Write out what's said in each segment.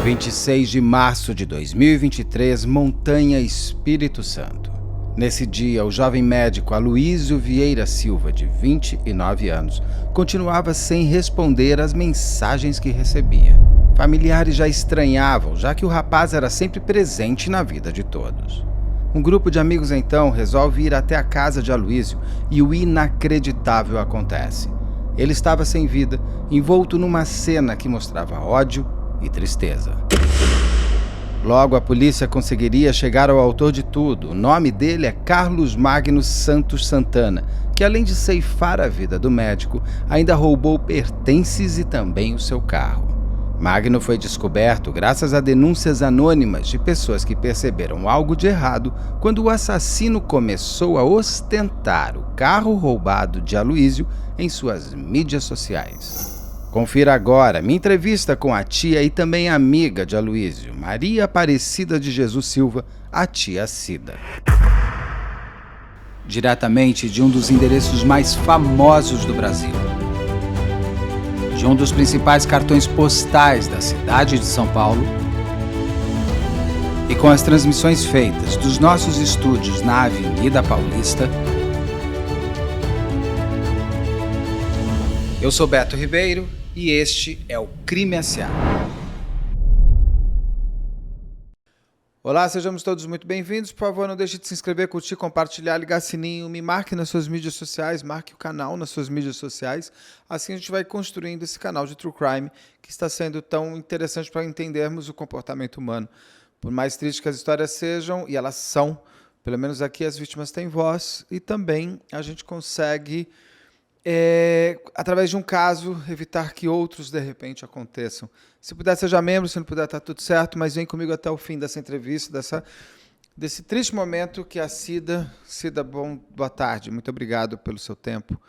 26 de março de 2023, Montanha, Espírito Santo. Nesse dia, o jovem médico Aloísio Vieira Silva, de 29 anos, continuava sem responder às mensagens que recebia. Familiares já estranhavam, já que o rapaz era sempre presente na vida de todos. Um grupo de amigos então resolve ir até a casa de Aloísio e o inacreditável acontece. Ele estava sem vida, envolto numa cena que mostrava ódio e tristeza. Logo, a polícia conseguiria chegar ao autor de tudo. O nome dele é Carlos Magno Santos Santana, que além de ceifar a vida do médico, ainda roubou pertences e também o seu carro. Magno foi descoberto graças a denúncias anônimas de pessoas que perceberam algo de errado quando o assassino começou a ostentar o carro roubado de Aloísio em suas mídias sociais. Confira agora minha entrevista com a tia e também amiga de Aloísio, Maria Aparecida de Jesus Silva, a tia Cida. Diretamente de um dos endereços mais famosos do Brasil, de um dos principais cartões postais da cidade de São Paulo, e com as transmissões feitas dos nossos estúdios na Avenida Paulista, eu sou Beto Ribeiro e este é o Crime S.A. Olá, sejamos todos muito bem-vindos. Por favor, não deixe de se inscrever, curtir, compartilhar, ligar sininho, me marque nas suas mídias sociais, marque o canal nas suas mídias sociais. Assim a gente vai construindo esse canal de True Crime que está sendo tão interessante para entendermos o comportamento humano. Por mais tristes que as histórias sejam, e elas são, pelo menos aqui as vítimas têm voz, e também a gente consegue, através de um caso, evitar que outros de repente aconteçam. Se puder, seja membro, se não puder, tá tudo certo, mas vem comigo até o fim dessa entrevista, desse triste momento que a Cida, boa tarde, muito obrigado pelo seu tempo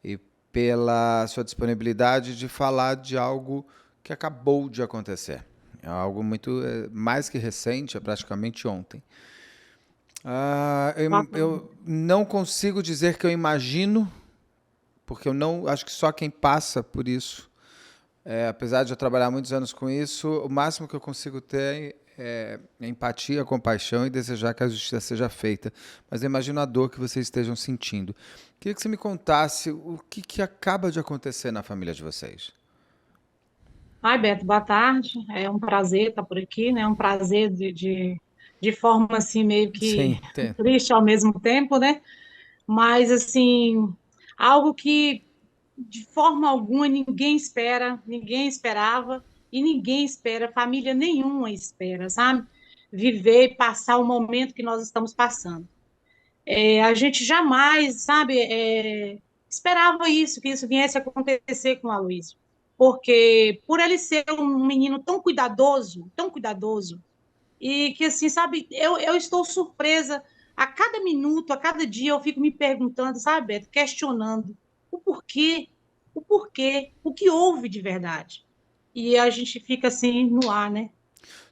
e pela sua disponibilidade de falar de algo que acabou de acontecer. É algo muito, mais que recente, é praticamente ontem. Eu não consigo dizer que eu imagino, porque eu não acho que só quem passa por isso, apesar de eu trabalhar muitos anos com isso, o máximo que eu consigo ter é empatia, compaixão e desejar que a justiça seja feita. Mas eu imagino a dor que vocês estejam sentindo. Queria que você me contasse o que acaba de acontecer na família de vocês. Ai, Beto, boa tarde. É um prazer estar por aqui, né? É um prazer de forma assim meio que Sim, tem. triste ao mesmo tempo, né? Mas assim, algo que de forma alguma ninguém espera, ninguém esperava e ninguém espera, família nenhuma espera, sabe? Viver e passar o momento que nós estamos passando. A gente jamais, sabe, esperava isso, que isso viesse a acontecer com o Aloysio. Porque por ele ser um menino tão cuidadoso, e que assim, sabe, eu estou surpresa a cada minuto, a cada dia eu fico me perguntando, sabe, Beto, questionando o porquê, o que houve de verdade. E a gente fica assim no ar, né?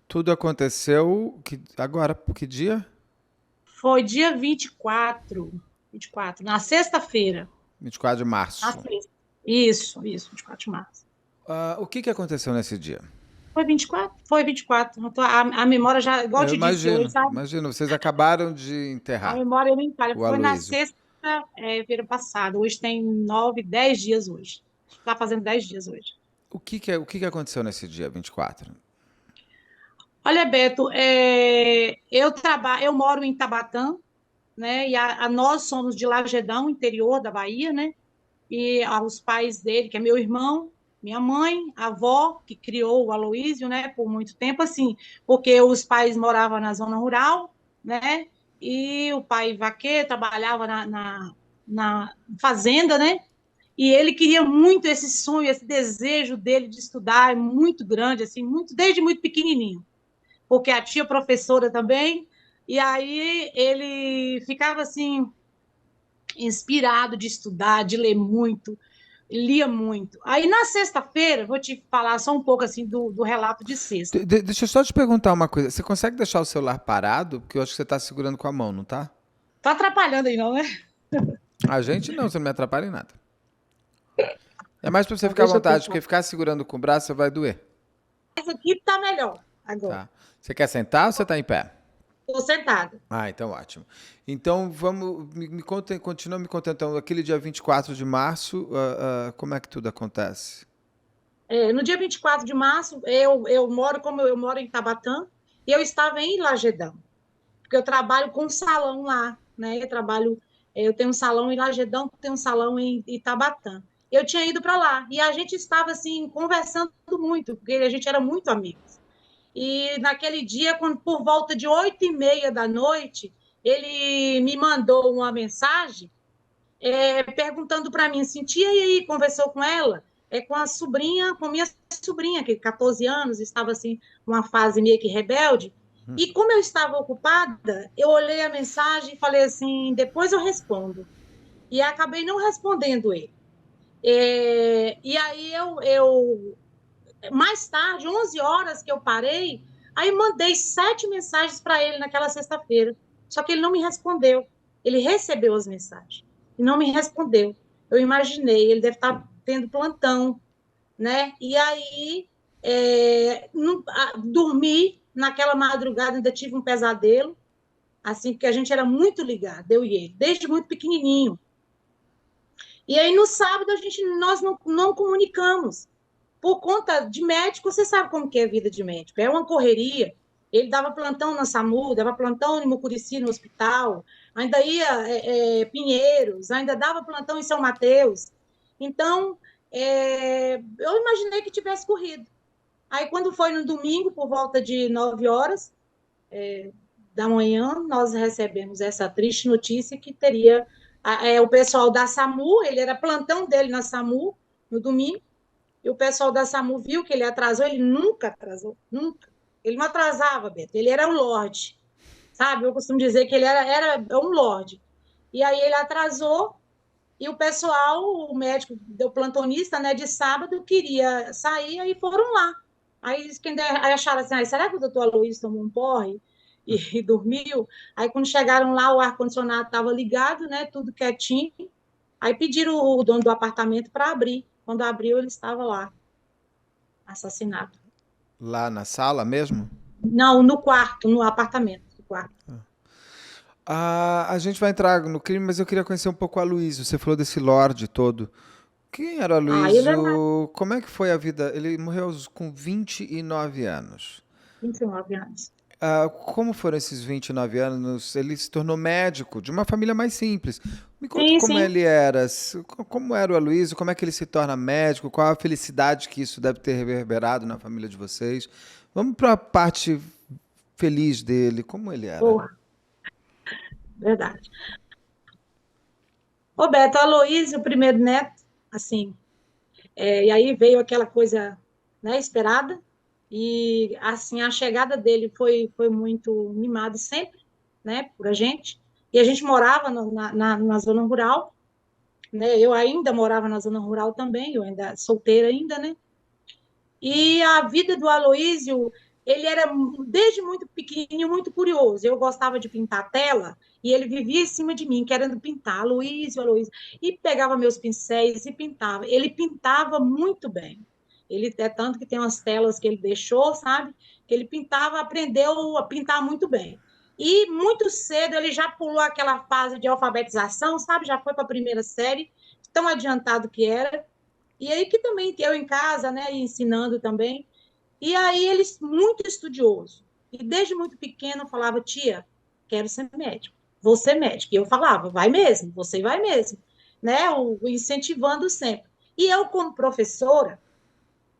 Tudo aconteceu agora, que dia? Foi dia 24, na sexta-feira. 24 de Na março. sexta. Isso, 24 de março. O que aconteceu nesse dia? Foi 24? Foi 24. A memória já, igual eu Eu te disse hoje, sabe? imagino, vocês acabaram de A enterrar memória nem falha. o Foi na Aloísio. sexta-feira passada. Hoje tem 10 dias hoje. Está fazendo 10 dias hoje. O que aconteceu nesse dia 24? Olha, Beto, eu moro em Tabatã, né? E nós somos de Lagedão, interior da Bahia, né? E os pais dele, que é meu irmão, minha mãe, a avó, que criou o Aloísio, né, por muito tempo, assim, porque os pais moravam na zona rural, né, e o pai vaqueiro trabalhava na fazenda, né, e ele queria muito esse sonho, esse desejo dele de estudar, é muito grande, assim, desde muito pequenininho, porque a tia professora também, e aí ele ficava, assim, inspirado de estudar, de ler muito, lia muito. Aí na sexta-feira, vou te falar só um pouco assim do relato de sexta. Deixa eu só te perguntar uma coisa. Você consegue deixar o celular parado? Porque eu acho que você está segurando com a mão, não tá? Tá atrapalhando aí, não, né? A gente não, você não me atrapalha em nada. É mais para você Então, ficar à deixa eu vontade, tentar. porque ficar segurando com o braço vai doer. aqui está melhor agora. Tá. Você quer sentar ou você está em pé? Estou sentada. Ah, então ótimo. Então vamos, continua me contando. Então, aquele dia 24 de março, como é que tudo acontece? No dia 24 de março, eu moro, como eu moro em Tabatã, e eu estava em Lagedão, porque eu trabalho com um salão lá, né? Eu tenho um salão em Lagedão, tenho um salão em Itabatã. Eu tinha ido para lá, e a gente estava, assim, conversando muito, porque a gente era muito amigos. E naquele dia, por volta de 8h30 da noite, ele me mandou uma mensagem perguntando para mim assim, tia, e aí, conversou com ela? Com a sobrinha, com minha sobrinha, que 14 anos, estava assim, uma fase meio que rebelde. E como eu estava ocupada, eu olhei a mensagem e falei assim, depois eu respondo. E acabei não respondendo ele. E aí mais tarde, 11 horas que eu parei, aí mandei 7 mensagens para ele naquela sexta-feira. Só que ele não me respondeu. Ele recebeu as mensagens e não me respondeu. Eu imaginei, ele deve estar tendo plantão, né? E aí, dormi naquela madrugada, ainda tive um pesadelo, assim, porque a gente era muito ligado, eu e ele, desde muito pequenininho. E aí, no sábado, nós não comunicamos por conta de médico, você sabe como que é a vida de médico, é uma correria. Ele dava plantão na SAMU, dava plantão em Mucurici, no hospital, ainda ia Pinheiros, ainda dava plantão em São Mateus. Então, eu imaginei que tivesse corrido. Aí, quando foi no domingo, por volta de 9 horas da manhã, nós recebemos essa triste notícia que teria o pessoal da SAMU, ele era plantão dele na SAMU, no domingo, e o pessoal da SAMU viu que ele atrasou, ele nunca atrasou, nunca. Ele não atrasava, Beto, ele era um lorde, sabe? Eu costumo dizer que ele era um lorde. E aí ele atrasou, e o pessoal, o médico, o plantonista, né, de sábado, queria sair, aí foram lá. Aí acharam assim, será que o doutor Aloysio tomou um porre e dormiu? Aí quando chegaram lá, o ar-condicionado estava ligado, né, tudo quietinho. Aí pediram o dono do apartamento para abrir. Quando abriu, ele estava lá, assassinado. Lá na sala mesmo? Não, no quarto, no apartamento. No quarto. A gente vai entrar no crime, mas eu queria conhecer um pouco a Aloysio. Você falou desse lorde todo. Quem era o Ele era Aloysio? Como é que foi a vida? Ele morreu com 29 anos. 29 anos. Como foram esses 29 anos? Ele se tornou médico de uma família mais simples. Me conta Sim, como sim. ele era, como era o Aloysio, como é que ele se torna médico, qual a felicidade que isso deve ter reverberado na família de vocês. Vamos para a parte feliz dele, como ele era. Porra, verdade. Roberto, Aloysio, o primeiro neto, assim, e aí veio aquela coisa, né, esperada, e assim, a chegada dele foi muito mimada sempre, né, por a gente, e a gente morava na zona rural, né, eu ainda morava na zona rural também, eu ainda solteira ainda, né, e a vida do Aloísio, ele era, desde muito pequenininho, muito curioso. Eu gostava de pintar tela, e ele vivia em cima de mim, querendo pintar, Aloísio, Aloísio. E pegava meus pincéis e pintava. Ele pintava muito bem. Ele é tanto que tem umas telas que ele deixou, sabe? Que ele pintava, aprendeu a pintar muito bem. E muito cedo ele já pulou aquela fase de alfabetização, sabe? Já foi para a primeira série, tão adiantado que era. E aí que também eu em casa, né, ensinando também. E aí eles muito estudioso. E desde muito pequeno falava, tia, quero ser médico, vou ser médico. E eu falava, vai mesmo, você vai mesmo, né? O incentivando sempre. E eu como professora,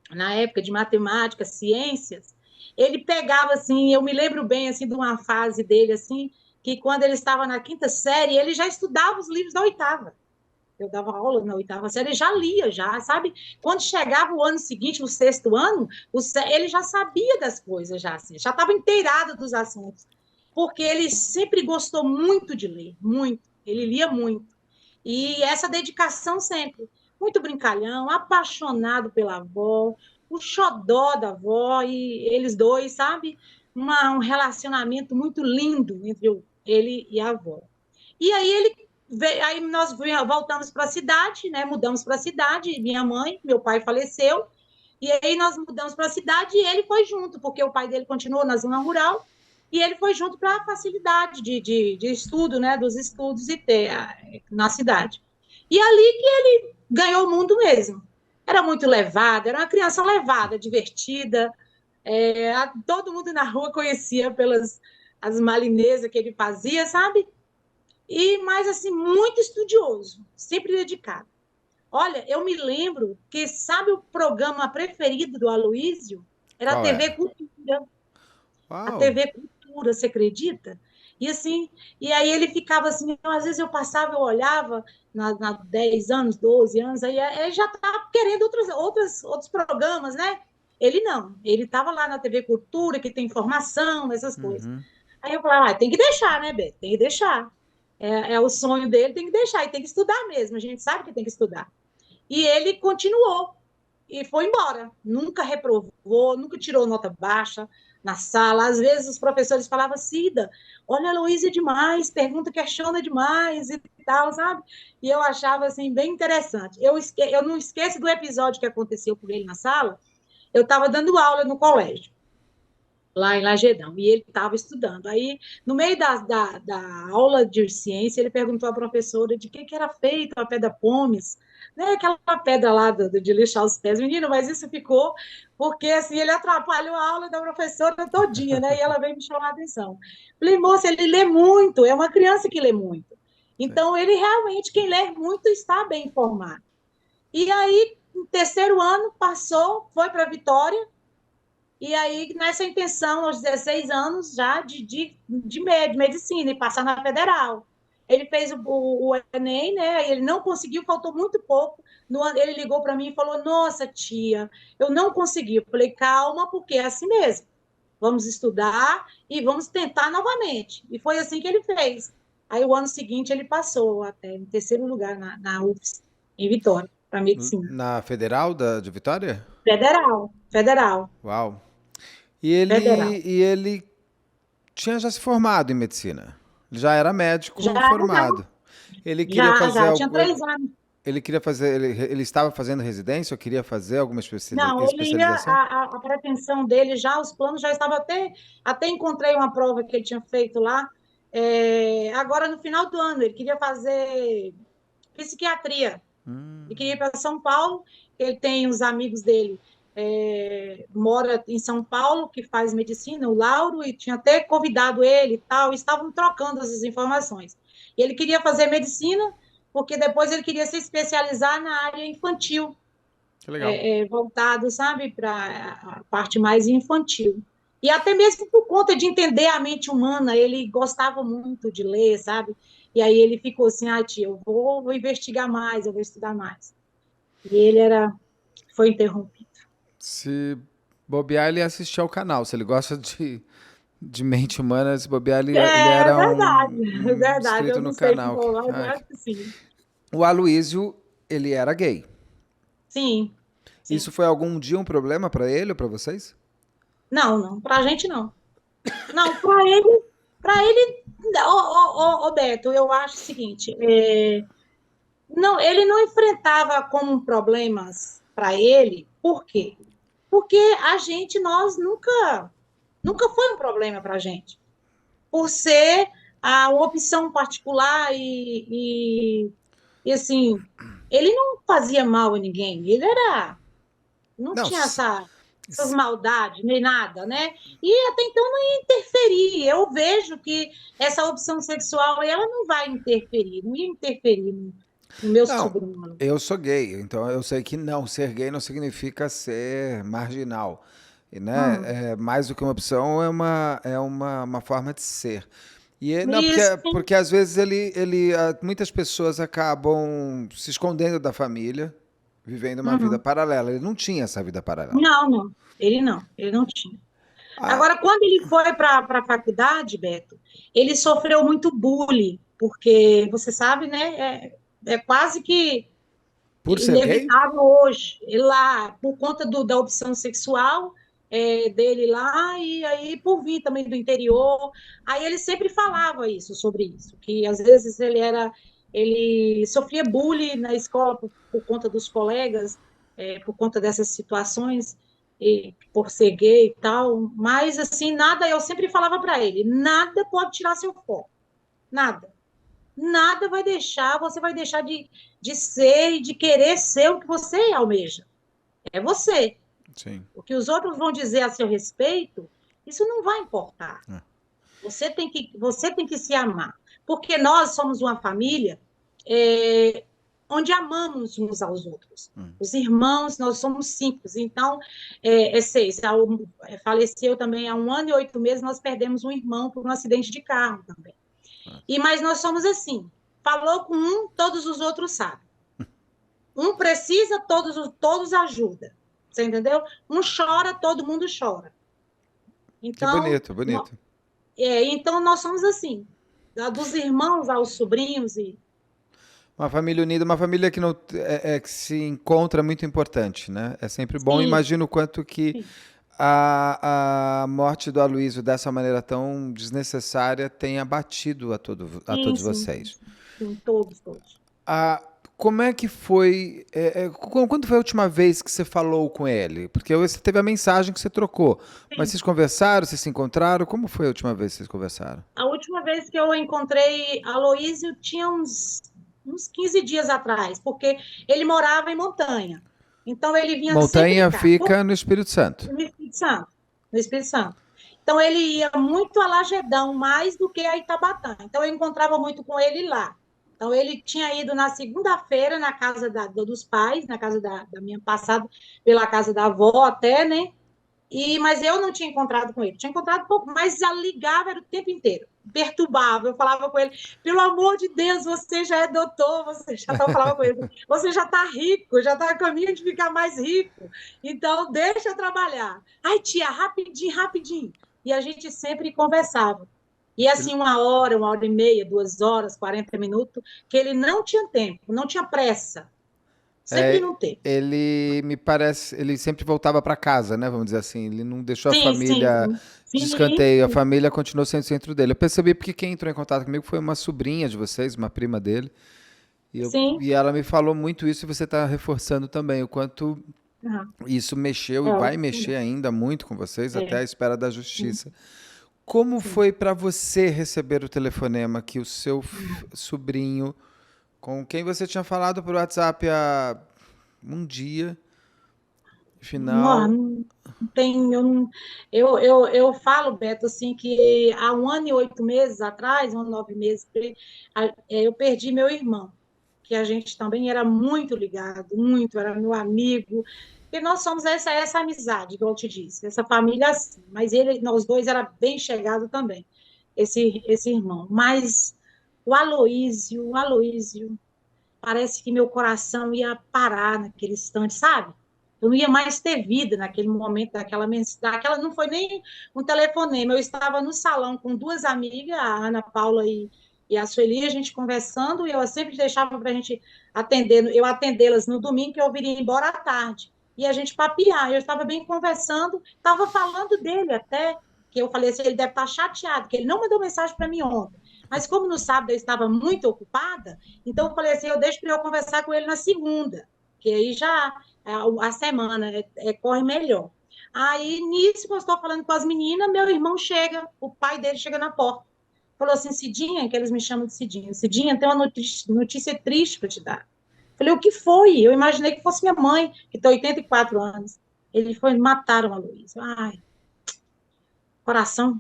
na época de matemática, ciências, ele pegava assim, eu me lembro bem assim de uma fase dele assim, que quando ele estava na quinta série, ele já estudava os livros da oitava. Eu dava aula na oitava série, já lia, já, sabe? Quando chegava o ano seguinte, o sexto ano, ele já sabia das coisas, já assim, já estava inteirado dos assuntos, porque ele sempre gostou muito de ler, muito, ele lia muito. E essa dedicação sempre, muito brincalhão, apaixonado pela avó, o xodó da avó, e eles dois, sabe? Um relacionamento muito lindo entre ele e a avó. E aí aí nós voltamos para a cidade, né? Mudamos para a cidade, minha mãe, meu pai faleceu, E aí nós mudamos para a cidade e ele foi junto, porque o pai dele continuou na zona rural, e ele foi junto para a facilidade de estudo, né, dos estudos e ter na cidade. E ali que ele ganhou o mundo mesmo. Era muito levada, era uma criança levada, divertida. Todo mundo na rua conhecia pelas as malinezas que ele fazia, sabe? Mas assim, muito estudioso, sempre dedicado. Olha, eu me lembro que, sabe o programa preferido do Aloísio? Era a Qual TV era? Cultura. A Uau! TV Cultura, você acredita? E assim, e aí ele ficava assim, às vezes eu passava, eu olhava, na 10 anos, 12 anos, aí ele já estava querendo outros programas, né? Ele não, ele estava lá na TV Cultura, que tem informação, essas coisas. Uhum. Aí eu falava, tem que deixar, né, Beto? Tem que deixar. É o sonho dele, tem que deixar, e tem que estudar mesmo, a gente sabe que tem que estudar. E ele continuou e foi embora. Nunca reprovou, nunca tirou nota baixa na sala. Às vezes os professores falavam, Cida, olha a Luísa demais, pergunta, questiona demais e tal, sabe? E eu achava assim bem interessante. Eu não esqueço do episódio que aconteceu com ele na sala. Eu estava dando aula no colégio lá em Lagedão, e ele estava estudando. Aí, no meio da aula de ciência, ele perguntou à professora de que era feita a pedra pómez, né? Aquela pedra lá de lixar os pés. Menino, mas isso ficou porque assim, ele atrapalhou a aula da professora todinha, né? E ela veio me chamar a atenção. Falei, moça, ele lê muito, é uma criança que lê muito. Sim. Então, ele realmente, quem lê muito, está bem informado. E aí, no terceiro ano, passou, foi para Vitória, e aí, nessa intenção, aos 16 anos, já de medicina, e passar na federal. Ele fez o Enem, né? Ele não conseguiu, faltou muito pouco. Ele ligou para mim e falou: Nossa, tia, eu não consegui. Eu falei: Calma, porque é assim mesmo. Vamos estudar e vamos tentar novamente. E foi assim que ele fez. Aí, o ano seguinte, ele passou até em terceiro lugar na UFS, em Vitória, para medicina. Na Federal de Vitória? Federal, federal, Uau! E ele, federal. e ele tinha já se formado em medicina. Ele já era Já, médico já. formado. Ele queria fazer Já, tinha algo. 3 anos. Ele queria fazer. Ele estava fazendo residência ou queria fazer alguma Não, ele ia, especialização? a pretensão dele já, os planos já estavam até encontrei uma prova que ele tinha feito lá, agora no final do ano, ele queria fazer psiquiatria, ele queria ir para São Paulo, ele tem os amigos dele, mora em São Paulo, que faz medicina, o Lauro, e tinha até convidado ele e tal, e estavam trocando essas informações. E ele queria fazer medicina, porque depois ele queria se especializar na área infantil, Que legal. voltado, sabe, para a parte mais infantil. E até mesmo por conta de entender a mente humana, ele gostava muito de ler, sabe? E aí ele ficou assim, tia, eu vou investigar mais, eu vou estudar mais. E ele foi interrompido. Se bobear, ele ia assistir ao canal. Se ele gosta de mente humana, se bobear, ele É era verdade, é um verdade. inscrito Eu não no sei canal. como, mas eu Ai, acho que sim. o Aloísio, ele era gay. Sim, Isso sim. foi algum dia um problema pra ele ou pra vocês? Não, não, para a gente não. Não, para ele, Beto, eu acho o seguinte, não, ele não enfrentava como problemas para ele. Por quê? Porque nós nunca foi um problema para a gente. Por ser uma opção particular e assim, ele não fazia mal a ninguém. Não Não, tinha essas maldades, nem nada, né? E até então não ia interferir. Eu vejo que essa opção sexual, ela não vai interferir, não ia interferir no meu não, sobrinho. eu sou gay, então eu sei que não, ser gay não significa ser marginal. E, Hum. né, mais do que uma opção, uma forma de ser. Não, Isso, porque às vezes muitas pessoas acabam se escondendo da família, vivendo uma vida uhum. paralela. Ele não tinha essa vida paralela. Ele não tinha. Ah, Agora, quando ele foi para a faculdade, Beto, ele sofreu muito bullying, porque você sabe, né? É quase que por ser gay? inevitável hoje, ele lá, por conta da opção sexual dele lá, e aí por vir também do interior. Aí ele sempre falava sobre isso, que às vezes ele sofria bullying na escola por conta dos colegas, por conta dessas situações, e por ser gay e tal, mas assim, nada, eu sempre falava para ele, nada pode tirar seu foco, nada. Nada vai deixar, você vai deixar de ser e de querer ser o que você almeja. É você. Sim. O que os outros vão dizer a seu respeito, isso não vai importar. É. Você tem que se amar. Porque nós somos uma família é, onde amamos uns aos outros. Os irmãos, nós somos 5. Então, é 6. Faleceu também há 1 ano e 8 meses, nós perdemos um irmão por um acidente de carro também. Mas nós somos assim. Falou com um, todos os outros sabem. Um precisa, todos ajudam. Você entendeu? Um chora, todo mundo chora. Que Então, bonito, bonito. então nós somos assim, dos irmãos aos sobrinhos e Uma família unida, uma família que, não, que se encontra é muito importante, né? É sempre bom. sim, Imagino o quanto que sim, a morte do Aloysio dessa maneira tão desnecessária tem abatido a sim, todos sim, vocês. sim, todos. Ah, como é que foi? Quando foi a última vez que você falou com ele? Porque você teve a mensagem que você trocou, mas Sim. vocês conversaram, vocês se encontraram? Como foi a última vez que vocês conversaram? A última vez que eu encontrei a Aloísio tinha uns 15 dias atrás, porque ele morava em Montanha. Então ele vinha sempre Montanha cá. fica no Espírito Santo. No Espírito Santo. No Espírito Santo. Então, ele ia muito a Lagedão, mais do que a Itabatã. Então, eu encontrava muito com ele lá. Então, ele tinha ido na segunda-feira na casa dos pais, na casa da minha passada, pela casa da avó até, né? Mas eu não tinha encontrado com ele. Tinha encontrado pouco, mas já ligava era o tempo inteiro. Perturbava. Eu falava com ele, pelo amor de Deus, você já é doutor, você já tá, eu falava com ele, você já está rico, já está a caminho de ficar mais rico. Então, deixa eu trabalhar. Ai, tia, rapidinho, rapidinho. E a gente sempre conversava. E assim, 1 hora, 1 hora e meia, 2 horas, 40 minutos, que ele não tinha tempo, não tinha pressa. Sempre É, não teve. ele me parece, ele sempre voltava para casa, né? Vamos dizer assim, ele não deixou a Sim, família sim, de sim, escanteio, a sim. família continuou sendo o centro dele. Eu percebi porque quem entrou em contato comigo foi uma sobrinha de vocês, uma prima dele, Sim. e ela me falou muito isso e você está reforçando também o quanto Aham. isso mexeu e É, vai mexer ainda muito com vocês até é, a espera da justiça. Como sim. foi para você receber o telefonema que o seu sobrinho, com quem você tinha falado por WhatsApp há um dia, Não, final. não tem, eu falo, Beto, assim, que há 1 ano e 8 meses atrás, 1 ano e 9 meses, eu perdi meu irmão, que a gente também era muito ligado, muito, era meu amigo, e nós somos essa amizade, igual eu te disse, essa família assim, mas nós dois era bem chegado também, esse irmão, mas o Aloísio, parece que meu coração ia parar naquele instante, sabe? Eu não ia mais ter vida naquele momento, daquela mensagem. Não foi nem um telefonema. Eu estava no salão com duas amigas, a Ana Paula e a Sueli, a gente conversando, e eu sempre deixava para a gente eu atendê-las no domingo, que eu viria embora à tarde. E a gente papiar. Eu estava bem conversando, estava falando dele até, que eu falei assim, ele deve estar chateado, que ele não mandou mensagem para mim ontem. Mas como no sábado eu estava muito ocupada, então eu falei assim, eu deixo para eu conversar com ele na segunda, que aí já a semana corre melhor. Aí, nisso que eu estou falando com as meninas, meu irmão chega, o pai dele chega na porta. Falou assim, Cidinha, que eles me chamam de Cidinha. Cidinha, tem uma notícia triste para te dar. Falei, o que foi? Eu imaginei que fosse minha mãe, que tem 84 anos. Ele foi, mataram a Luísa. Ai, coração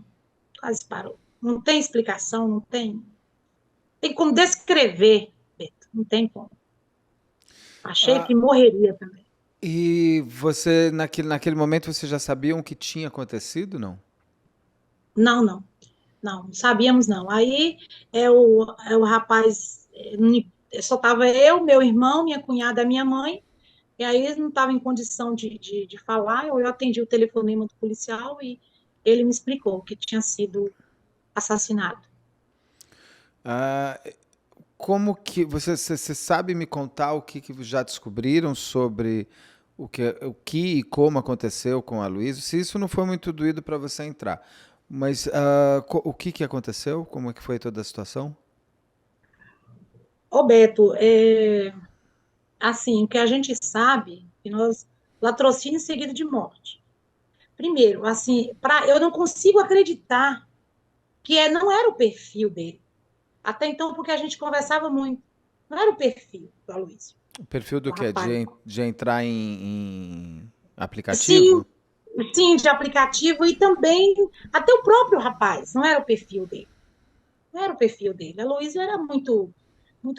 quase parou. Não tem explicação, não tem como descrever, Beto, não tem como. Achei Ah, que morreria também. e você, naquele momento, você já sabia o que tinha acontecido, não? Não, não, não sabíamos não. Aí o rapaz, só estava eu, meu irmão, minha cunhada, minha mãe, e aí eles não estavam em condição de falar, eu atendi o telefonema do policial e ele me explicou que tinha sido assassinado. Ah, como que você sabe me contar o que já descobriram sobre o que e como aconteceu com a Luísa? Se isso não foi muito doído para você entrar, mas o que aconteceu? Como é que foi toda a situação? Ô Beto, assim, o que a gente sabe E nós, latrocínio seguido de morte. Primeiro, assim, eu não consigo acreditar que não era o perfil dele. Até então, porque a gente conversava muito. Não era o perfil do Aloysio, O perfil do o quê? rapaz. De entrar em Sim, aplicativo? sim, de aplicativo e também até o próprio rapaz, não era o perfil dele. Não era o perfil dele. A Aloysio era muito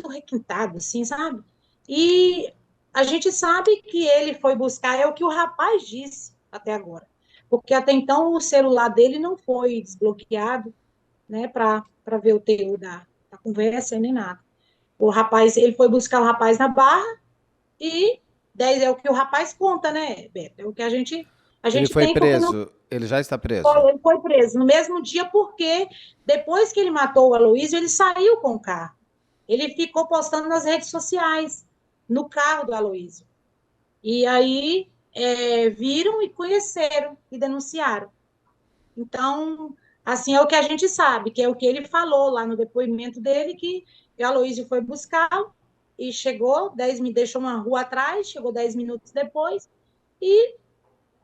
requintado, assim, sabe? E a gente sabe que ele foi buscar, é o que o rapaz disse até agora. Porque até então o celular dele não foi desbloqueado, né, para ver o teor da conversa nem nada. O rapaz, ele foi buscar o rapaz na Barra e 10 é o que o rapaz conta, né, Beto? É o que a Ele gente foi tem, porque não preso. Ele já está preso. ele foi preso no mesmo dia, porque depois que ele matou o Aloysio, ele saiu com o carro. Ele ficou postando nas redes sociais, no carro do Aloysio. E aí viram e conheceram e denunciaram. Então, assim, é o que a gente sabe, que é o que ele falou lá no depoimento dele, que o Aloysio foi buscá-lo e chegou, me deixou uma rua atrás, chegou 10 minutos depois, e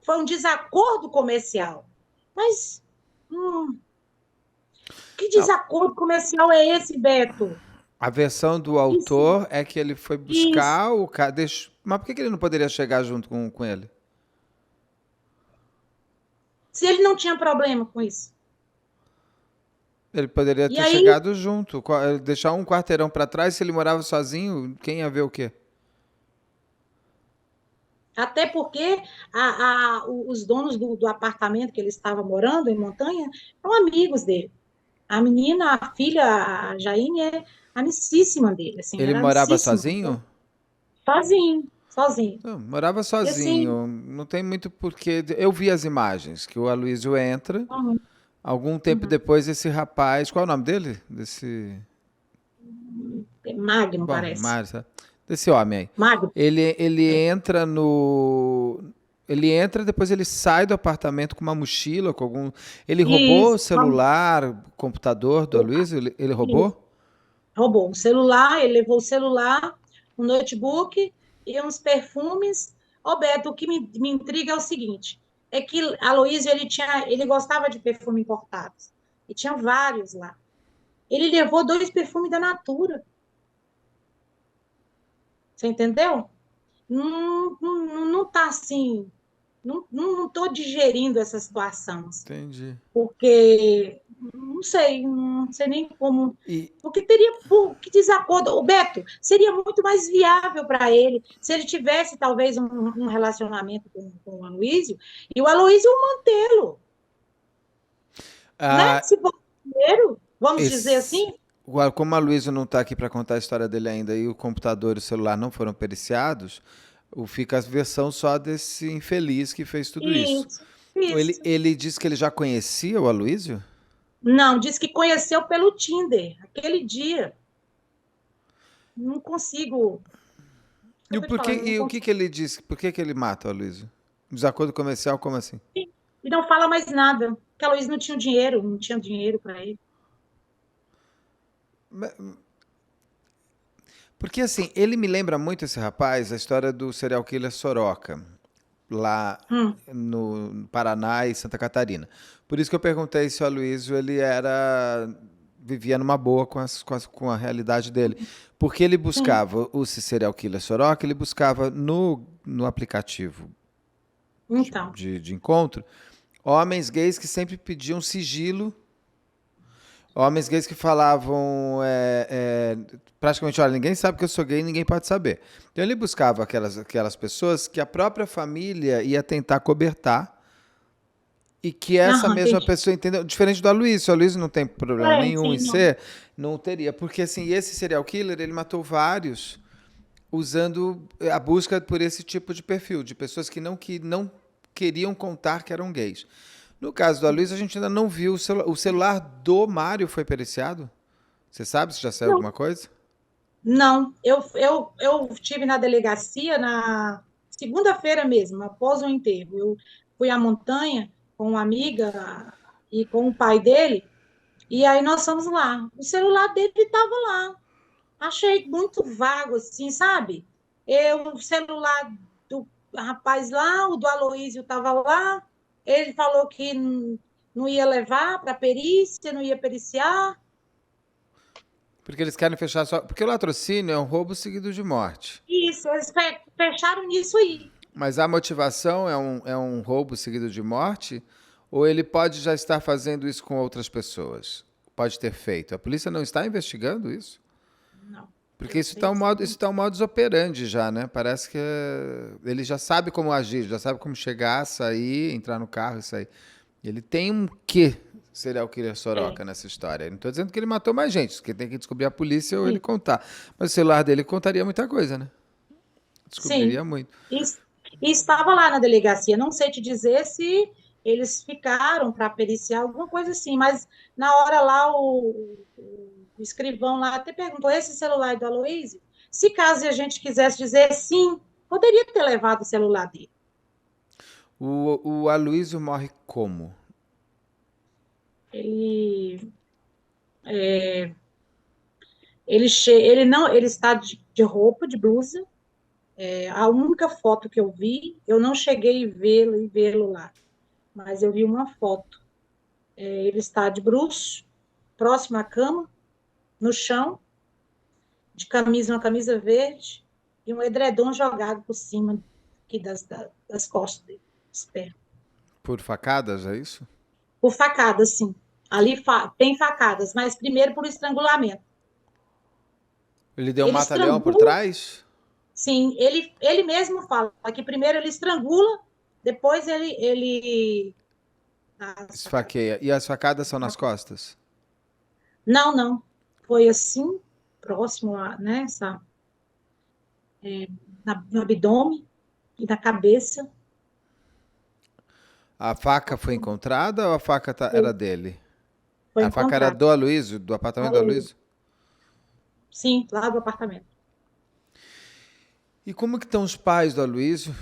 foi um desacordo comercial. Mas que Não. desacordo comercial é esse, Beto? A versão do Isso, autor é que ele foi isso. buscar o cara. Mas por que ele não poderia chegar junto com ele? Se ele não tinha problema com isso. Ele poderia E ter aí, chegado junto, deixar um quarteirão para trás. Se ele morava sozinho, quem ia ver o quê? até porque os donos do apartamento que ele estava morando em Montanha são amigos dele. A menina, a filha, a Jaine, é amicíssima dele, assim, Ele era morava amicíssima. Então, sozinho? sozinho, sozinho. Não, morava E assim, sozinho. Não tem muito porquê. Eu vi as imagens que o Aloysio entra. uhum, Algum tempo uhum. depois, esse rapaz. Qual é o nome dele? Desse. Magno, Bom, parece. Mário, sabe? Desse homem aí. Magno. Ele É. entra no. Ele entra, depois ele sai do apartamento com uma mochila, com algum. Ele roubou o Isso, celular, o computador do Aloysio? Ele isso. roubou? Roubou um celular, ele levou o celular, um notebook e uns perfumes. Roberto, o que me intriga é o seguinte, é que Aloysio, ele gostava de perfume importados, e tinha vários lá. Ele levou 2 perfumes da Natura, você entendeu? Não tá assim, não tô digerindo essa situação, assim. Entendi. Porque não sei nem como. E, Porque teria que desacordo. O Beto seria muito mais viável para ele se ele tivesse talvez um relacionamento com o Aloysio e o Aloysio mantê-lo, né? ah, Se for primeiro, vamos dizer esse, assim, agora, como a Luísa não está aqui para contar a história dele ainda e o computador e o celular não foram periciados, fica a versão só desse infeliz que fez tudo isso. isso, isso. Ele disse que ele já conhecia o Aloysio? Não, diz que conheceu pelo Tinder, aquele dia. Não consigo. E Eu tô te falando, não o que consigo. que ele disse? Por que que ele mata o Aloysio? Desacordo comercial, como assim? E não fala mais nada. Porque a Luísa não tinha dinheiro, não tinha dinheiro para ele. Porque assim, ele me lembra muito esse rapaz, a história do serial killer Soroka, lá Hum, no Paraná e Santa Catarina. Por isso que eu perguntei se o Aloysio ele era vivia numa boa com a realidade dele. Porque ele sim. buscava o serial killer Soroka, ele buscava no aplicativo Então. de encontro homens gays que sempre pediam sigilo. Homens gays que falavam praticamente, olha, ninguém sabe que eu sou gay, ninguém pode saber. Então ele buscava aquelas pessoas que a própria família ia tentar cobertar e que essa Aham, mesma entendi. pessoa, entendeu? Diferente do Aloysio, o Aloysio não tem problema É, nenhum em sim, não. ser, não teria. Porque assim, esse serial killer, ele matou vários usando a busca por esse tipo de perfil, de pessoas que não queriam contar que eram gays. No caso do Aloysio, a gente ainda não viu o celular do Mário foi periciado? Você sabe se já saiu Não, alguma coisa? não. Eu estive na delegacia na segunda-feira mesmo, após o enterro. Eu fui à montanha com uma amiga e com o pai dele, e aí nós fomos lá. O celular dele estava lá. Achei muito vago, assim, sabe? O celular rapaz lá, o do Aloísio estava lá, ele falou que não ia levar para perícia, não ia periciar. Porque eles querem fechar só. Porque o latrocínio é um roubo seguido de morte. Isso, eles fecharam nisso aí. Mas a motivação é um roubo seguido de morte? Ou ele pode já estar fazendo isso com outras pessoas? Pode ter feito. A polícia não está investigando isso? Não, Porque eu isso está sei um que modo, sim. isso tá um modus operandi já, né? Parece que ele já sabe como agir, já sabe como chegar, sair, entrar no carro e sair. Ele tem um quê serial killer É, Soroca nessa história. Eu não estou dizendo que ele matou mais gente, que tem que descobrir a polícia ou ele sim, contar. Mas o celular dele contaria muita coisa, né? sim. Descobriria muito. E, e estava lá na delegacia. Não sei te dizer se eles ficaram para periciar alguma coisa assim, mas na hora lá o escrivão lá até perguntou: esse celular é do Aloísio? Se caso a gente quisesse dizer sim, poderia ter levado o celular dele. O Aloysio morre como? Ele, ele não, ele está de roupa, de blusa. A única foto que eu vi, eu não cheguei a vê-lo e vê-lo lá, mas eu vi uma foto. Ele está de bruços, próximo à cama, no chão, de camisa, uma camisa verde e um edredom jogado por cima aqui das costas dele, das pernas. Por facadas, é isso? Por facadas, sim. Ali tem facadas, mas primeiro por estrangulamento. Ele deu um Ele mata-leão por estrangula, trás? sim, ele mesmo fala que primeiro ele estrangula, depois ele dá as facadas. Esfaqueia. E as facadas são nas costas? Não, não. Foi assim, próximo a, né, no abdômen e na cabeça. A faca foi encontrada ou a faca era Foi, dele? foi A faca era encontrado. do Aloysio, do apartamento do Aloysio? Sim, lá do apartamento. E como que estão os pais do Aloysio?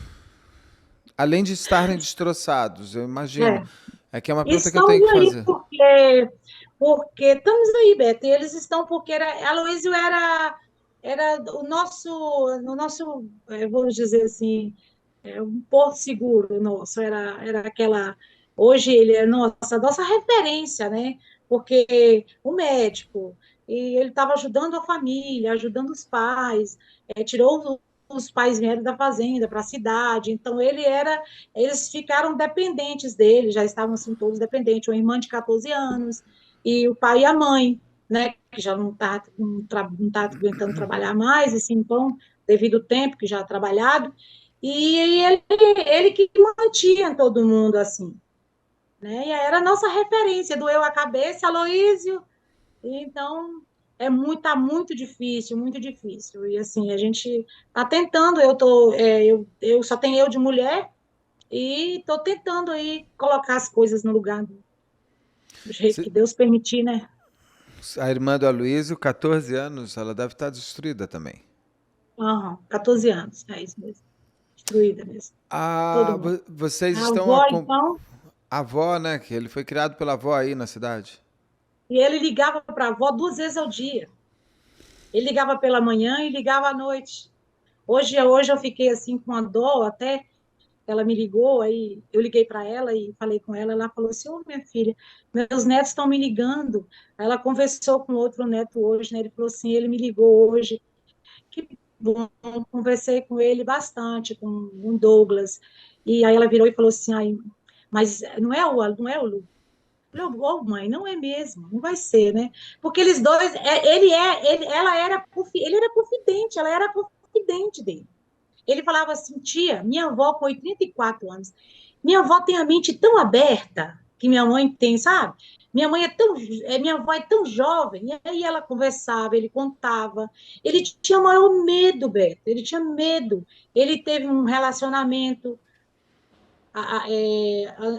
Além de estarem destroçados, eu imagino. É. É que é uma pergunta que eu tenho Estamos que aí fazer. porque estamos aí, Beto. E eles estão porque Aloysio era o nosso, vamos dizer assim, um porto seguro nosso. Era aquela. Hoje ele é nossa referência, né? Porque o médico, e ele estava ajudando a família, ajudando os pais, tirou os pais vieram da fazenda para a cidade, então eles ficaram dependentes dele, já estavam assim todos dependentes, uma irmã de 14 anos e o pai e a mãe, né, que já não tá aguentando trabalhar mais, assim, então, devido ao tempo que já ha trabalhado, e ele que mantinha todo mundo assim, né? E era a nossa referência, doeu a cabeça, Aloísio, então tá muito difícil, muito difícil. E assim, a gente tá tentando, eu só tenho eu de mulher e tô tentando aí colocar as coisas no lugar do jeito que Deus permitir, né? A irmã do Aloysio, 14 anos, ela deve estar destruída também. Aham, 14 anos, é isso mesmo. Destruída mesmo. Todo Ah, mundo. vocês A estão avó, então, a avó, né? Que ele foi criado pela avó aí na cidade. e ele ligava para a avó 2 vezes ao dia. Ele ligava pela manhã e ligava à noite. Hoje eu fiquei assim com a dor, até ela me ligou, aí eu liguei para ela e falei com ela, ela falou assim, ô minha filha, meus netos estão me ligando. Aí ela conversou com outro neto hoje, né? Ele falou assim, ele me ligou hoje. Que bom, conversei com ele bastante, com o Douglas. E aí ela virou e falou assim, ai, mas não é o Lu. Eu falei, oh, mãe, não é mesmo, não vai ser, né? Porque eles dois, ele era confidente, ela era confidente dele. Ele falava assim, tia, minha avó com 84 anos, minha avó tem a mente tão aberta que minha mãe tem, sabe? Minha avó é tão jovem, e aí ela conversava, ele contava, ele tinha maior medo, Beto, ele tinha medo, ele teve um relacionamento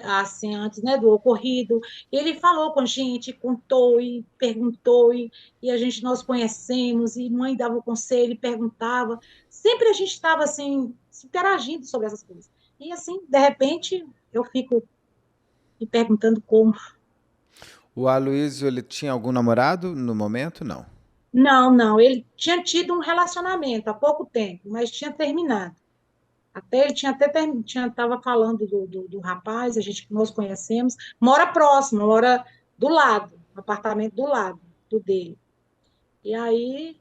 assim, antes, né, do ocorrido, ele falou com a gente, contou e perguntou, e a gente, nós conhecemos, e mãe dava o conselho, perguntava, sempre a gente estava, assim, se interagindo sobre essas coisas, e assim, de repente, eu fico me perguntando como. O Aloysio, ele tinha algum namorado no momento? Não. Não, não, ele tinha tido um relacionamento há pouco tempo, mas tinha terminado. Até ele tava falando do rapaz, nós conhecemos, mora próximo, mora do lado, no apartamento do lado do dele. E aí,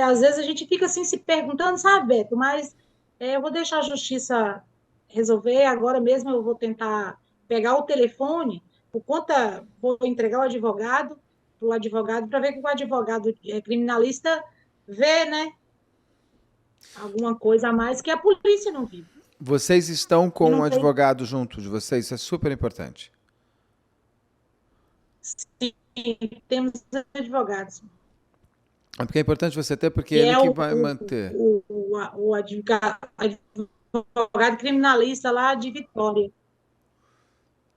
às vezes a gente fica assim se perguntando, sabe, Beto, mas eu vou deixar a justiça resolver, agora mesmo eu vou tentar pegar o telefone, por conta, vou entregar o advogado, para ver que o advogado criminalista vê, né, alguma coisa a mais que a polícia não viu. Vocês estão E com um não tem, advogado junto de vocês, isso é super importante. sim, temos advogados, É porque é importante você ter, porque que ele é que vai manter. o advogado criminalista lá de Vitória.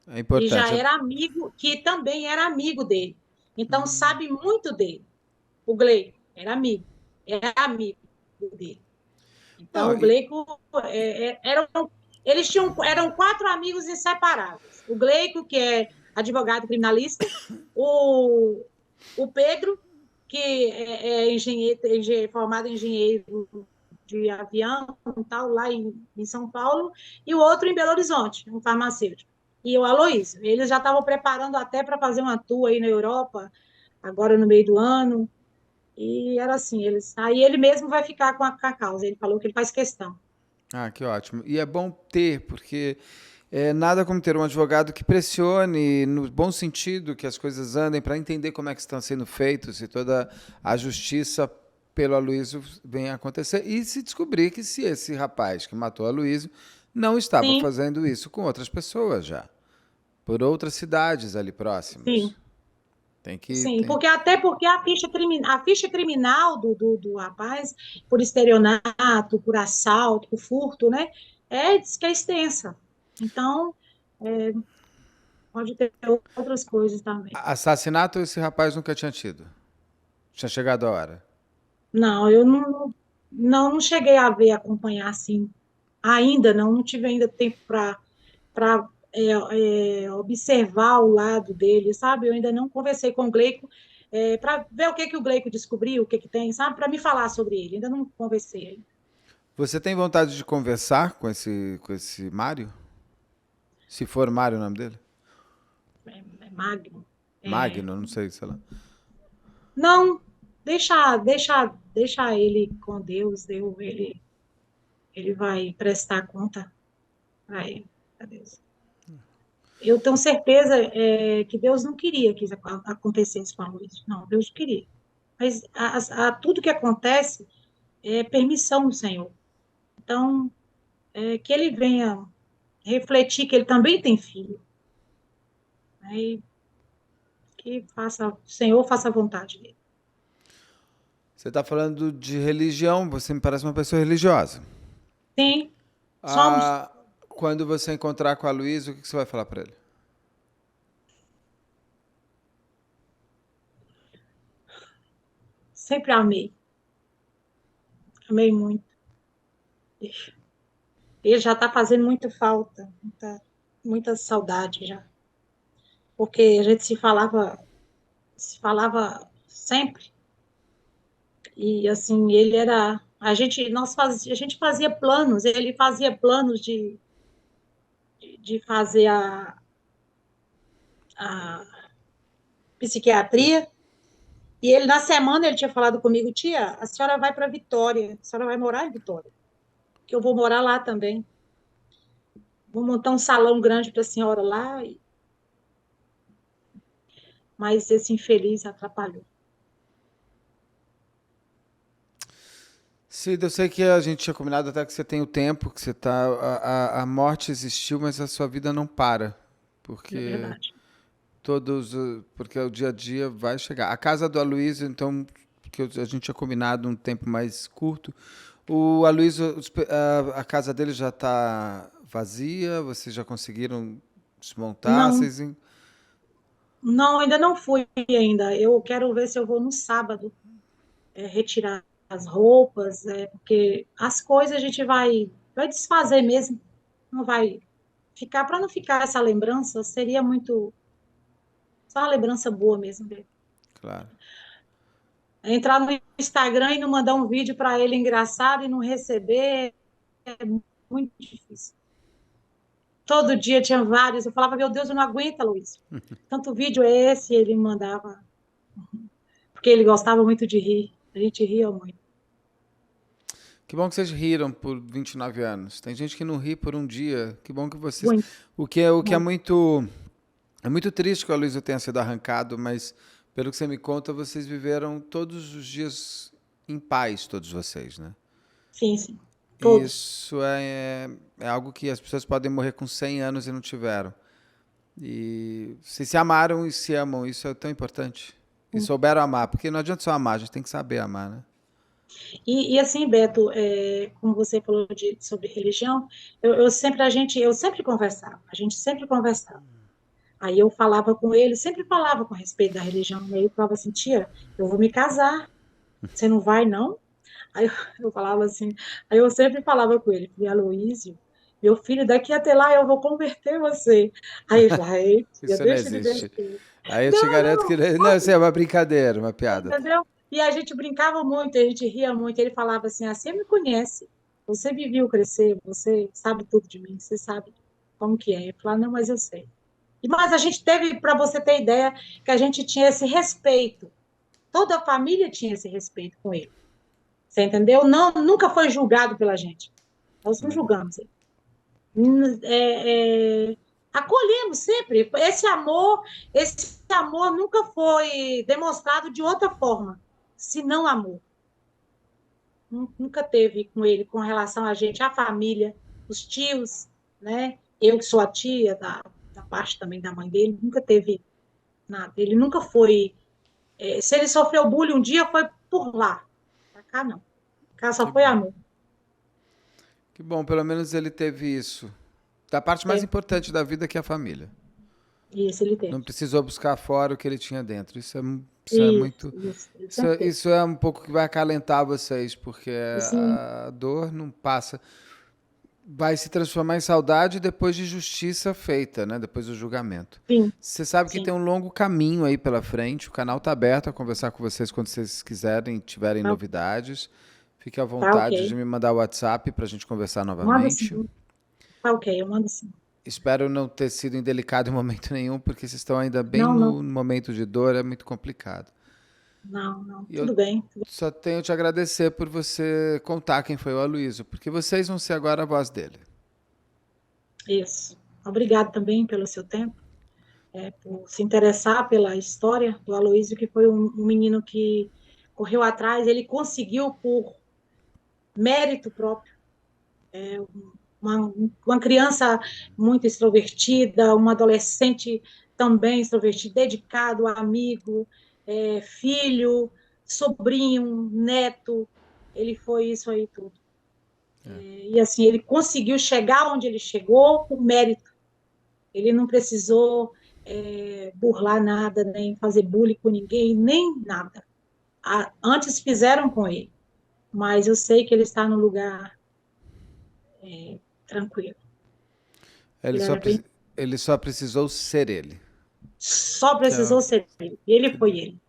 É E já importante. era amigo, que também era amigo dele. Então, sabe muito dele. O Gleico era amigo dele. Não, Então, o Gleico eram 4 amigos inseparáveis. O Gleico, que é advogado criminalista, o, o Pedro, que é formado em engenheiro de avião, tal, lá em São Paulo, e o outro em Belo Horizonte, um farmacêutico. E o Aloysio. Eles já estavam preparando até para fazer uma tour aí na Europa, agora no meio do ano. E era assim, aí ele mesmo vai ficar com a causa. Ele falou que ele faz questão. ah, que ótimo. E é bom ter, porque nada como ter um advogado que pressione, no bom sentido, que as coisas andem, para entender como é que estão sendo feitos e toda a justiça pelo Aloysio venha a acontecer. E se descobrir que se esse rapaz que matou o Aloysio não estava Sim, fazendo isso com outras pessoas já, por outras cidades ali próximas. sim, Tem que. sim. Tem... Porque a ficha criminal do rapaz, por estelionato, por assalto, por furto, né? Diz que é extensa. Então, é, pode ter outras coisas também. Assassinato esse rapaz nunca tinha tido. Tinha chegado a hora. Não, eu não cheguei a ver, acompanhar assim, ainda não tive ainda tempo para observar o lado dele, sabe? Eu ainda não conversei com o Gleico para ver o que que o Gleico descobriu, o que que tem, sabe? Para me falar sobre ele. Ainda não conversei ainda. Você tem vontade de conversar com esse Mário? Se for Mário o nome dele? É Magno. É, Magno, não sei, sei lá. não, deixa ele com Deus, ele vai prestar conta para ele, a Deus. Eu tenho certeza que Deus não queria que isso acontecesse com a Luiz. Não, Deus queria. Mas tudo que acontece é permissão do Senhor. Então, que ele venha refletir que ele também tem filho. Né, e que o Senhor faça a vontade dele. Você está falando de religião, você me parece uma pessoa religiosa. Sim, somos. Ah, quando você encontrar com a Luísa, o que você vai falar para ele? Sempre amei. Amei muito. Ele já está fazendo muita falta, muita saudade já. Porque a gente se falava sempre. E assim, ele era. A gente fazia planos, ele fazia planos de fazer a psiquiatria. E ele, na semana, ele tinha falado comigo, tia, a senhora vai para Vitória, a senhora vai morar em Vitória, que eu vou morar lá também. Vou montar um salão grande para a senhora lá, mas esse infeliz atrapalhou. Cida, eu sei que a gente tinha combinado até que você tem o tempo, que você tá. A morte existiu, mas a sua vida não para. É Porque verdade. porque o dia a dia vai chegar. A casa do Aloysio, então, que a gente tinha combinado um tempo mais curto. O Aloysio, a casa dele já está vazia? Vocês já conseguiram desmontar? Não, não, ainda não fui ainda. Eu quero ver se eu vou no sábado retirar as roupas, porque as coisas a gente vai desfazer mesmo. Não vai ficar, para não ficar essa lembrança, seria muito, só uma lembrança boa mesmo dele. Claro. Entrar no Instagram e não mandar um vídeo para ele engraçado e não receber, muito difícil. Todo dia tinha vários. Eu falava, meu Deus, eu não aguento, Luiz. Tanto vídeo é esse, ele me mandava. Porque ele gostava muito de rir. A gente ria muito. Que bom que vocês riram por 29 anos. Tem gente que não ri por um dia. Que bom que vocês... Muito, O que é muito. muito... É muito triste que o Aloysio tenha sido arrancado, mas pelo que você me conta, vocês viveram todos os dias em paz, todos vocês, né? Sim, sim. E Todos. isso é algo que as pessoas podem morrer com 100 anos e não tiveram. E vocês se amaram e se amam, isso é tão importante. E souberam amar, porque não adianta só amar, a gente tem que saber amar, né? E assim, Beto, como você falou sobre religião, eu sempre conversava, a gente sempre conversava. Aí eu falava com ele, sempre falava com respeito da religião, e aí ele falava assim, tia, eu vou me casar, você não vai, não? Aí eu falava assim, aí eu sempre falava com ele, falei, Aloísio, meu filho, daqui até lá eu vou converter você. Aí ele falava, ei, tia, Isso não deixa de existe. besteira. Aí eu te Não, garanto que... não, Não, isso é uma brincadeira, uma piada. entendeu? E a gente brincava muito, a gente ria muito. Ele falava assim: ah, você me conhece, você me viu crescer, você sabe tudo de mim, você sabe como que é. Eu falava, não, mas eu sei. Mas a gente teve, para você ter ideia, que a gente tinha esse respeito. Toda a família tinha esse respeito com ele. Você entendeu? Não, nunca foi julgado pela gente. Nós não julgamos ele. Acolhemos sempre. Esse amor nunca foi demonstrado de outra forma, senão amor. Nunca teve com ele, com relação a gente, a família, os tios, né? Eu que sou a tia da parte também da mãe dele, nunca teve nada. Ele nunca foi. Se ele sofreu bullying um dia, foi por lá. Pra cá, não. Pra cá só Que foi bom. amor. Que bom, pelo menos ele teve isso. Da parte mais Teve. importante da vida que é a família. Isso ele teve. Não precisou buscar fora o que ele tinha dentro. Isso é muito. Isso. Ele Isso sempre é, teve. isso é um pouco que vai acalentar vocês, porque Sim, a dor não passa. Vai se transformar em saudade depois de justiça feita, né? Depois do julgamento. sim, Você sabe que sim. tem um longo caminho aí pela frente. O canal está aberto a conversar com vocês quando vocês quiserem, tiverem Tá, novidades. Fique à tá vontade de ok. me mandar o WhatsApp para a gente conversar Manda novamente. sim. Tá ok, eu mando sim. Espero não ter sido indelicado em momento nenhum, porque vocês estão ainda bem Não, não, no momento de dor, é muito complicado. não, não. E eu Tudo bem. só tenho a te agradecer por você contar quem foi o Aloysio, porque vocês vão ser agora a voz dele. Isso. Obrigado também pelo seu tempo, por se interessar pela história do Aloísio, que foi um menino que correu atrás, ele conseguiu por mérito próprio. Uma criança muito extrovertida, um adolescente também extrovertido, dedicado, amigo, filho, sobrinho, neto, ele foi isso aí tudo. E assim, ele conseguiu chegar onde ele chegou por mérito. Ele não precisou burlar nada, nem fazer bullying com ninguém, nem nada. Antes fizeram com ele, mas eu sei que ele está no lugar tranquilo. Ele Ele só, era bem, ele só precisou ser ele. só Que é- precisou ser ele. Ele foi ele.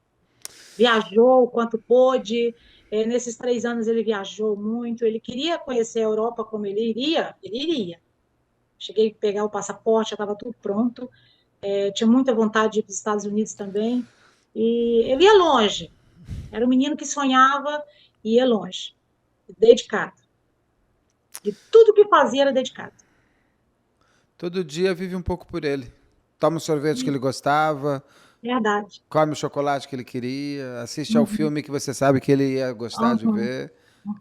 Viajou o quanto pôde. Nesses 3 anos ele viajou muito. Ele queria conhecer a Europa como ele iria. Ele iria. Cheguei a pegar o passaporte, já estava tudo pronto. Tinha muita vontade de ir para os Estados Unidos também. E ele ia longe. Era um menino que sonhava e ia longe. Dedicado. E tudo que fazia era dedicado. Todo dia vive um pouco por ele. Toma o sorvete que ele gostava, Verdade. come o chocolate que ele queria, assiste ao Uhum. filme que você sabe que ele ia gostar de Uhum. ver.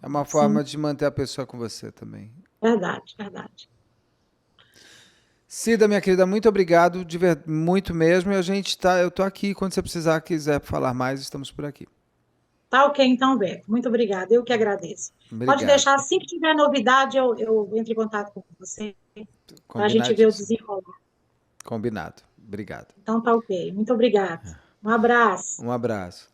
É uma Sim, forma de manter a pessoa com você também. verdade, verdade. Cida, minha querida, muito obrigado, muito mesmo. E eu tô aqui quando você precisar, quiser falar mais, estamos por aqui. Tá ok, então, Beto. Muito obrigada. Eu que agradeço. Pode Obrigado. deixar, assim que tiver novidade, eu entro em contato com você para a gente ver o Combinadíssimo. desenrolar. Combinado. Obrigado. Então, tá ok. Muito obrigada. Um abraço. Um abraço.